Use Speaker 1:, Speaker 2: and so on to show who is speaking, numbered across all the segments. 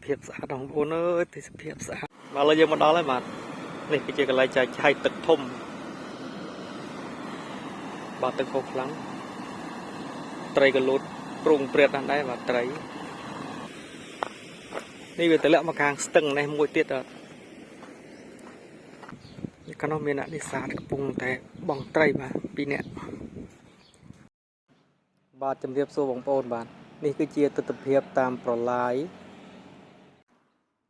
Speaker 1: ភាពស្អាតបងប្អូនអើយទេសភាពស្អាតបាទឥឡូវយើងមកដល់ហើយបាទនេះគឺជាកន្លែងចែកចាយទឹកធំបាទទឹកហូរខ្លាំងត្រីក៏លូតព្រុងព្រាតណាស់ដែរបាទត្រីនេះវាតម្លាក់មកខាងស្ទឹងនេះមួយទៀតបាទខាងនោះមានអ្នកនេសាទកំពុងតែបង់ត្រីបាទ2នាក់បាទជំរាបសួរបងប្អូនបាទនេះគឺជាទស្សនវិជ្ជាតាមប្រឡាយ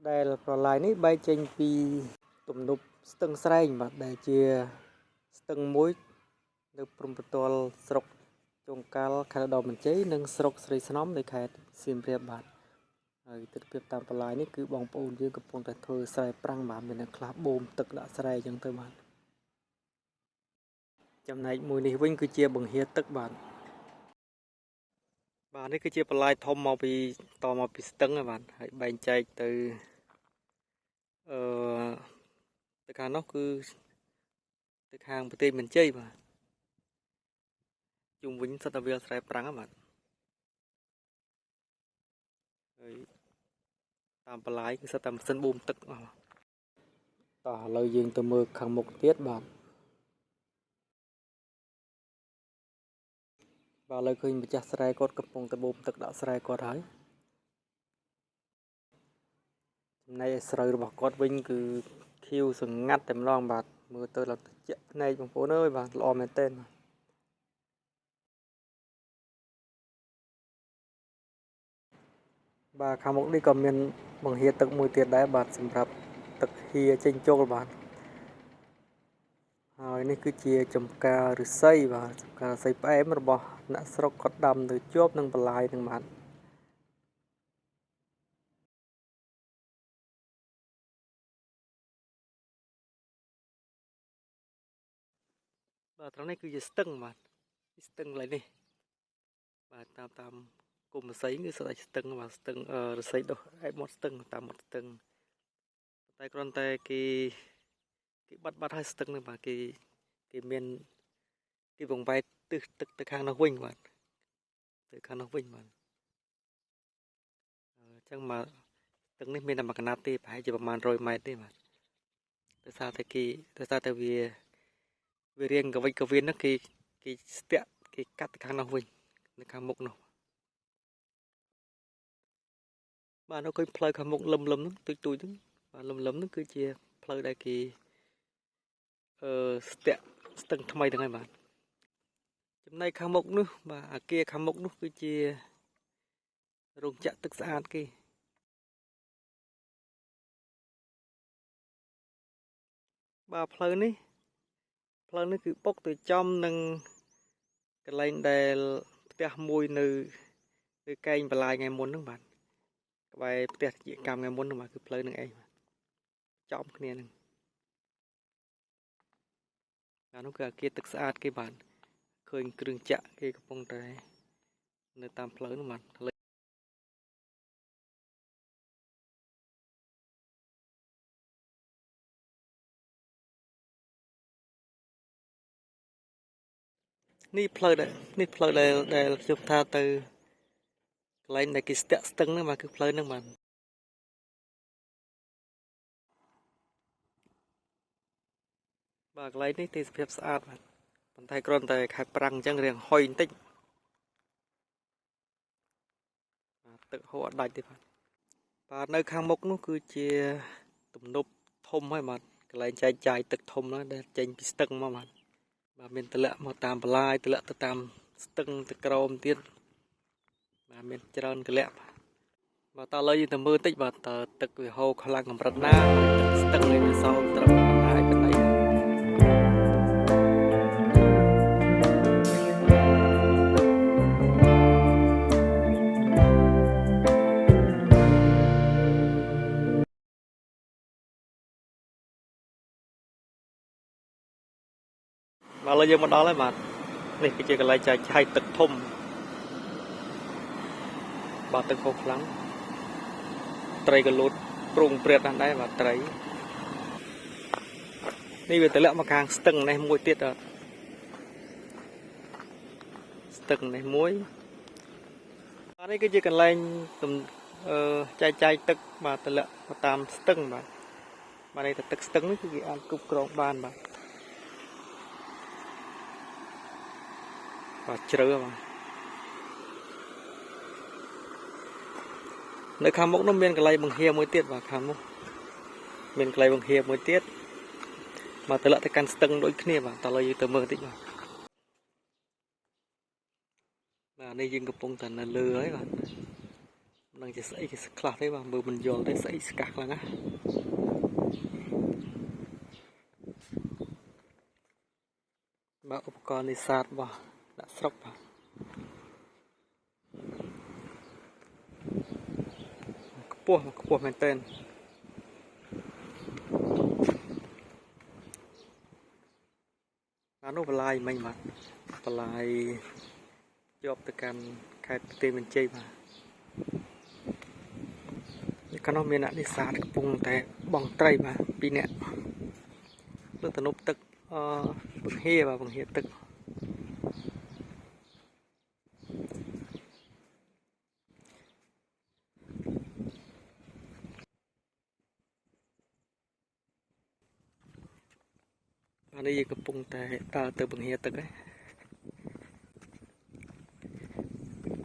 Speaker 1: ដែលប្រឡាយនេះបែកចេញពីទំនប់ស្ទឹងស្រែងបាទដែលជាស្ទឹងមួយនៅព្រំប្រទល់ស្រុកជង្កាល់ខេត្តឧត្តរមានជ័យនិងស្រុកស្រីស្នំនៃខេត្តសៀមរាបបាទហើយទស្សនវិជ្ជាតាមប្រឡាយនេះគឺបងប្អូនយើងកំពុងតែធ្វើស្រែប្រាំងបាទមានអ្នកខ្លះបូមទឹកដាក់ស្រែអញ្ចឹងទៅបាទចំណែកមួយនេះវិញគឺជាបង្ហាទឹកបាទនេះគឺជាប្រឡាយធំមកពីស្ទឹងបាទហើយបែងចែកទៅទៅខាងនោះគឺទៅខាងប្រទេសមានជ័យបាទជុំវិញសិតតែវាលស្រែប្រាំងបាទហើយតាមប្រឡាយគឺសិតតែម៉ាស៊ីនបូមទឹកអស់តោះឥឡូវយើងទៅមើលខាងមុខទៀតបាទឥឡូវឃើញម្ចាស់ស្រែគាត់កំពុងតែបូមទឹកដាក់ស្រែគាត់ហើយចំណែកឯស្រូវរបស់គាត់វិញគឺខៀវសងាត់តែម្ដងបាទមើលទៅឡើងត្រជាក់ភ្នែកបងប្អូនអើយបាទល្អមែនទែនបាទខាងមុខនេះក៏មានបង្ហាទឹកមួយទៀតដែរបាទសម្រាប់ទឹកហៀចេញចូលបាទហើយនេះគឺជាចំការឫស្សីបាទចំការឫស្សីផ្អែមរបស់អ្នកស្រុកគាត់ដាំទៅជាប់នឹងបន្លាយនឹងបាទត្រង់នេះគឺជាស្ទឹងបាទស្ទឹងឡើយនេះបាទតាមគុំឫស្សីគឺស្ដាច់ស្ទឹងបាទស្ទឹងឫស្សីដុះឯមាត់ស្ទឹងតាមមាត់ស្ទឹងតែគ្រាន់តែគេបាត់ហើយស្ទឹងហ្នឹងបាទគេមានគេបង្វែរទិសទឹកទៅខាងនោះវិញបាទទៅខាងនោះវិញបាទអញ្ចឹងមកស្ទឹងនេះមានតែមួយកណាត់ទេប្រហែលជាប្រហែល100ម៉ែត្រទេបាទដោយសារតែវារៀងកវិចកវៀនហ្នឹងគេស្ទាក់គេកាត់ទៅខាងនោះវិញនៅខាងមុខនោះបាទនៅឃើញផ្លូវខាងមុខលឹមហ្នឹងទូចហ្នឹងបាទលឹមហ្នឹងគឺជាផ្លូវដែលគេស្ទាក់ស្ទឹងថ្មីហ្នឹងហើយបាទចំណែកខាងមុខនោះបាទអាគារខាងមុខនោះគឺជារោងចក្រទឹកស្អាតគេបាទផ្លូវនេះគឺបុកទៅចំនឹងកន្លែងដែលផ្ទះមួយនៅកែងបន្លាយថ្ងៃមុនហ្នឹងបាទក្បែរផ្ទះជាកម្មថ្ងៃមុនហ្នឹងបាទគឺផ្លូវហ្នឹងឯងចំគ្នាហ្នឹងអានោះគឺអាគារទឹកស្អាតគេបាទឃើញគ្រឿងចក្រគេកំពុងតែនៅតាមផ្លូវហ្នឹងបាទនេះផ្លូវដែលខ្ញុំថាទៅកន្លែងដែលគេស្ទាក់ស្ទឹងហ្នឹងបាទគឺផ្លូវហ្នឹងបាទកន្លែងនេះទេសភាពស្អាតបាទប៉ុន្តែគ្រាន់តែខែប្រាំងអញ្ចឹងរៀងហុយបន្តិចទឹកហូរអត់ដាច់ទេបាទនៅខាងមុខនោះគឺជាទំនប់ធំហើយបាទកន្លែងចែកចាយទឹកធំណាដែលចេញពីស្ទឹងមកបាទមានតម្លាក់មកតាមបន្លាយតម្លាក់ទៅតាមស្ទឹងទៅក្រោមទៀតបាទមានច្រើនតម្លាក់បាទតើឥឡូវយើងទៅមើលតិចបាទតើទឹកវាហូរខ្លាំងកម្រិតណាទឹកស្ទឹងនេះនៅសល់ត្រឹមប៉ុណ្ណាប៉ុណ្ណេះឥឡូវយើងមកដល់ហើយបាទនេះគឺជាកន្លែងចែកចាយទឹកធំបាទទឹកហូរខ្លាំងត្រីក៏លូតព្រុងព្រាតណាស់ដែរបាទត្រីនេះវាតម្លាក់មកខាងស្ទឹងនេះមួយទៀតស្ទឹងនេះមួយបាទនេះគឺជាកន្លែង ចែកទឹកបាទតម្លាក់ទៅតាមស្ទឹងបាទនេះតែទឹកស្ទឹងនេះគឺគេអាចគ្រប់គ្រងបានបាទជ្រៅបាទនៅខាងមុខនោះមានកន្លែងបង្ហៀមួយទៀតបាទខាងមុខមានកន្លែងបង្ហៀមួយទៀតមកតម្លាក់ទៅកាន់ស្ទឹងដូចគ្នាបាទតើឥឡូវយើងទៅមើលតិចបាទនេះយើងកំពុងតែនៅលើហើយបាទមិនដឹងជាស្អីគេខ្លះទេបាទមើលមិនយល់ទេស្អីស្កាស់ខ្លាំងណាស់បាទឧបករណ៍នេសាទបាទដាក់ស្រុកបាទខ្ពស់មែនទែននោះបន្លាយមិញបាទបន្លាយជាប់ទៅកាន់ខេត្តបន្ទាយមានជ័យបាទខាងនោះមានអ្នកនេសាទកំពុងតែបង់ត្រីបាទ2 នាក់លើទំនប់ទឹកបង្ហៀបាទបង្ហៀទឹកនេះយើងកំពុងតែដើរទៅបង្ហៀទឹកហើយ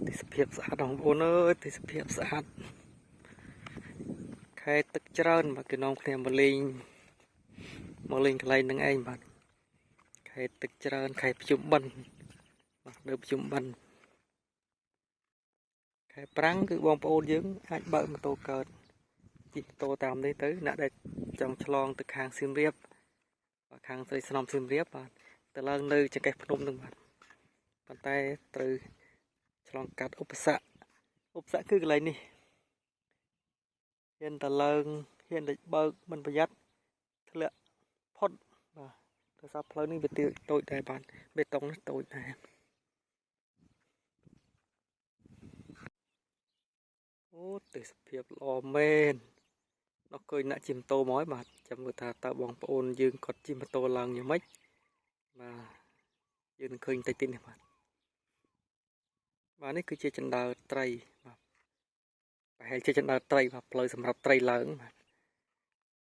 Speaker 1: ទេសភាពស្អាតបងប្អូនអើយទេសភាពស្អាតខេត្តទឹកច្រើនបាទគេនាំគ្នាមកលេងកន្លែងហ្នឹងឯងបាទខេត្តទឹកច្រើនខេត្តភ្ជុំបិណ្ឌបាទនៅភ្ជុំបិណ្ឌខេត្តប្រាំងគឺបងប្អូនយើងអាចបើកម៉ូតូកើតជិះម៉ូតូតាមនេះទៅអ្នកដែលចង់ឆ្លងទៅខាងសៀមរាបបាទខាងស្រីស្នំសៀមរាបបាទទៅឡើងនៅចង្កេះភ្នំនឹងបាទប៉ុន្តែត្រូវឆ្លងកាត់ឧបសគ្គគឺកន្លែងនេះហ៊ានតែឡើងហ៊ានតែបើកមិនប្រយ័ត្នធ្លាក់ផុតបាទដោយសារផ្លូវនេះវាតូចដែរបាទបេតុងនេះតូចដែរអូទេសភាពល្អមែនដល់ឃើញអ្នកជិះម៉ូតូមកហើយបាទចាំមើលថាតើបងប្អូនយើងគាត់ជិះម៉ូតូឡើងយ៉ាងម៉េចបាទយើងនឹងឃើញតិចនេះបាទនេះគឺជាជណ្ដើរត្រីបាទប្រហែលជាជណ្ដើរត្រីបាទផ្លូវសម្រាប់ត្រីឡើងបាទ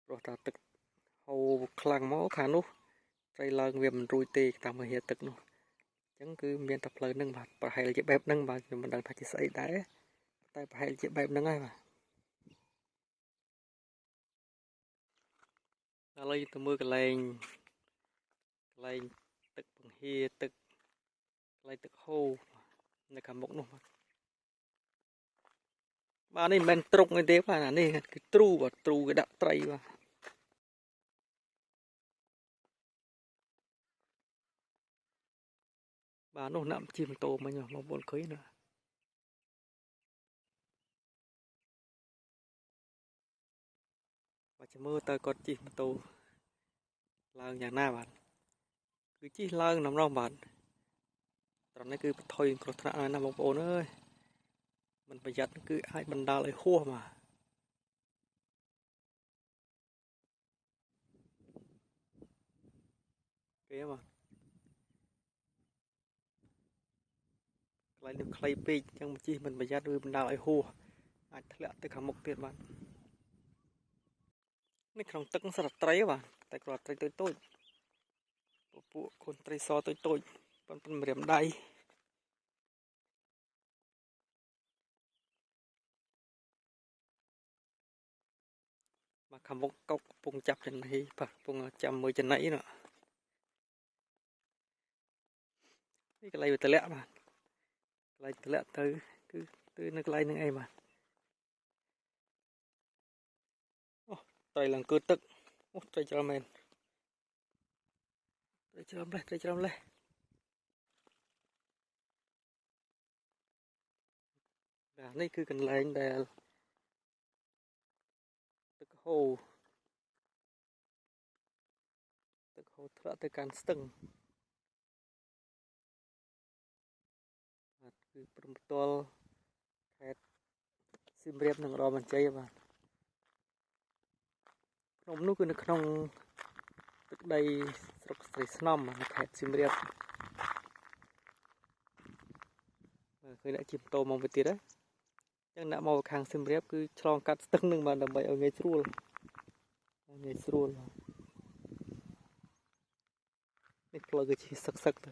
Speaker 1: ព្រោះថាទឹកហូរខ្លាំងមកខាងនោះត្រីឡើងវាមិនរួចទេតាមមហិទឹកនោះអញ្ចឹងគឺមានតែផ្លូវហ្នឹងបាទប្រហែលជាបែបហ្នឹងបាទខ្ញុំមិនដឹងថាជាស្អីដែរតែប្រហែលជាបែបហ្នឹងហើយបាទឥឡូវទៅមើលកន្លែងទឹកបង្ហៀទឹកកន្លែងទឹកហូរនៅខាងមុខនោះបាទនេះមិនមែនត្រុកទេបាទនេះគឺទ្រូបាទទ្រូគេដាក់ត្រីបាទនោះអ្នកជិះម៉ូតូមិញបងប្អូនឃើញណាបាទចាំមើលតើគាត់ជិះម៉ូតូឡើងយ៉ាងណាបាទគឺជិះឡើងដំណោះបាទត្រង់នេះគឺបថុយគ្រោះថ្នាក់ណាបងប្អូនអើយមិនប្រយ័ត្នគឺអាចបណ្ដាលឲ្យហួសបាទគេបាទកន្លែងនេះខ្លីពេកអញ្ចឹងជិះមិនប្រយ័ត្នវាបណ្ដាលឲ្យហួសអាចធ្លាក់ទៅខាងមុខទៀតបាទនេះក្នុងទឹកសត្វត្រីបាទតែគ្រាន់ត្រីតូចពួកកូនត្រីសតូចប៉ុនម្រាមដៃបាទខាងមុខកុកកំពុងចាប់ចំណីបាទកំពុងចាំមើលចំណីនោះនេះកន្លែងវាតម្លាក់បាទកន្លែងតម្លាក់ទៅគឺនៅកន្លែងហ្នឹងឯងបាទអូត្រីឡើងគឺទឹកអូត្រីច្រើនមែនត្រីច្រើនលេះបាទនេះគឺកន្លែងដែលទឹកហូរធ្លាក់ទៅកាន់ស្ទឹងបាទគឺព្រំផ្ទាល់ខេត្តសៀមរាបនិងឧត្តរមានជ័យបាទភ្នំនោះគឺនៅក្នុងទឹកដីស្រុកស្រីស្នំនៅខេត្តសៀមរាបបាទឃើញអ្នកជិះម៉ូតូមកវិញទៀតហើយ ចឹងដាក់មកខាងសៀមរាបគឺឆ្លងកាត់ស្ទឹងនឹងបានដើម្បីឲ្យងាយស្រួលនេះផ្លូវគឺជាសឹកទៅ